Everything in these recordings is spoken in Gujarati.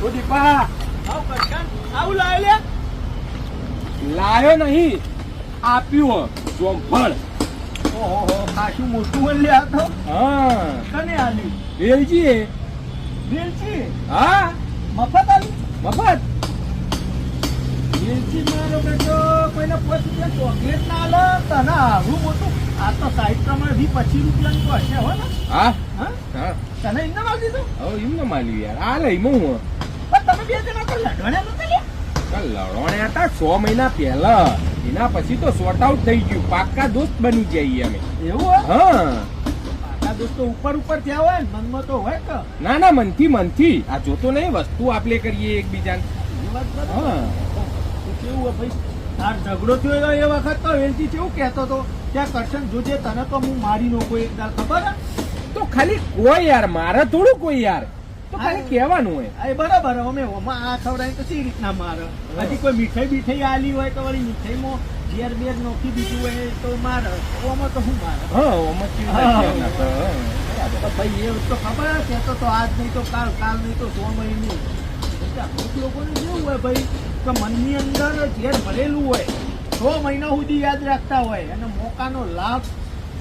ઓ દીપા આવ કરશન આવું લાવ્યો લાયો નહીં આપ્યું જોમફળ. ઓહો ખાસું મોટું હોય લે આ તો. હા કને આલ્યું? વેલજી. વેલચી હા મફત આલ્યું? મફત. વેલચી મારો બેટો કોઈને 5 રૂપિયા ચોકલેટ ના આલે તને આવું મોટું. આ તો સાઈઝ પ્રમાણે 20-25 રૂપિયાનું તો હશે હો ને. હા હા હા તને એમને માલ દીધું? હવે એમને માલ્યું યાર. આ લઈ હું પણ તમે બે જણા તો લડવાના નતા લ્યા. લડોણે હતા 6 મહિના પહેલા. એના પછી તો સોર્ટ આઉટ થઈ ગયું. પાક્કા દોસ્ત બની જઈએ અમે. એવું હોય? હા પાકા દોસ્તો ઉપર થયા હોય ને મનમાં તો હોય કે. ના ના મનથી આ જોતો નહીં વસ્તુ આપણે કરીએ એકબીજાને. એ વાત બરાબર. હા તો કેવું હોય ભાઈ તાર ઝઘડો થયો એ વખત તો વેલજી કેવું કહેતો હતો ત્યાં કરશન જોજે તને તો હું મારી નો કોઈ એકદાર ખબર હે? તો ખાલી કોઈ યાર મારે થોડું કોઈ યાર તો ખાલી કહેવાનું હોય. આ એ બરાબર અમે ઓમાં આ ખવડાવી તો સી રીતના મારે હજી કોઈ મીઠાઈ આલી હોય તો વળી મીઠાઈમાં ઝેર બેર નોખી દીધું હોય તો મારે ઓમાં તો શું મારે. હા ઓમતી તો ભાઈ એ તો ખબર હશે તો આજ નહીં તો કાલ નહીં તો 100 મહિને અમુક લોકોને કેવું હોય ભાઈ કે મનની અંદર ઝેર ભરેલું હોય 100 મહિના સુધી યાદ રાખતા હોય અને મોકાનો લાભ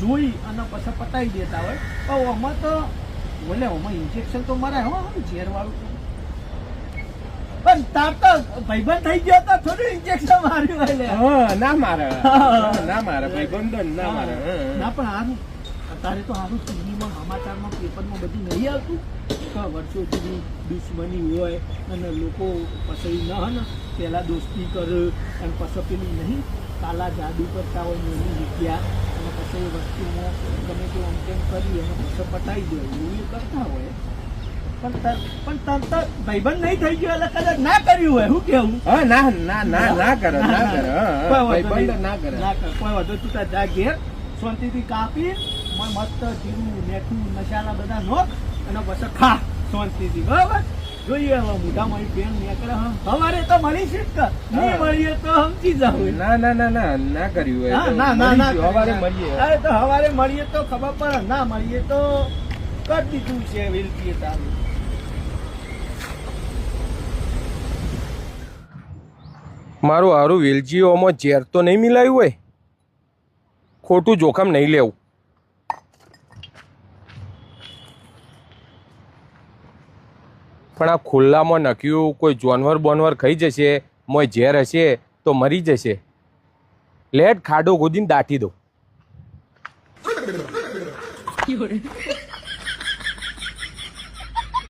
જોઈ અને પછી પતાવી દેતા હોય. તો આમાં તો બોલે આમાં ઇન્જેક્શન તો મારે હો ઝેર વાળું પણ તાર તો ભાઈબંધ થઈ ગયો તો થોડું ઇન્જેક્શન માર્યું હોય લે. હા ના મારે ભાઈબંધો ના મારે. ના પણ હારું અત્યારે તો હારું ટીવીમાં સમાચારમાં પેપરમાં બધું નહીં આવતું કે વર્ષો સુધી દુશ્મની હોય અને લોકો પછી ન હે ને પહેલાં દોસ્તી કરે અને પછી પેલું નહીં કાલા જાદુ કરતા હોય ને એની વિદ્યા અને પછી એ વસ્તુમાં ગમે તે આમ તેમ કરી અને પછી પટાઈ દે એવું એ કરતા હોય. પણ તર તો ભાઈબંધ નહીં થઈ ગયો એટલે કદાચ ના કર્યું હોય શું કેવું? હા ના કરે ભાઈબંધ ના કરે. કોઈ વધુ તું તાર જા ઘેર શાંતિથી કાપી મસ્ત જીરું મેઠું મસાલા બધા નોખ અને પછી ખા શાંતિથી બરાબર. જોઈએ હવે મોઢામાં પેન નીકળે સવારે તો મળી છે કે નહીં મળીએ તો સમજી જાવ. ના કર્યું હોય તો ના સવારે મળીએ. અરે તો સવારે મળીએ તો ખબર પડે ના મળીએ તો કરી દીધું છે વેલકીએ તારું. મારું હારું વેલજીઓમાં ઝેર તો નહીં મિલાયું હોય. ખોટું જોખમ નહીં લેવું. પણ આ ખુલ્લામાં નખ્યું કોઈ જોનવર ખાઈ જશે મોય ઝેર હશે તો મરી જશે. લેટ ખાડો ખોદીને દાટી દો.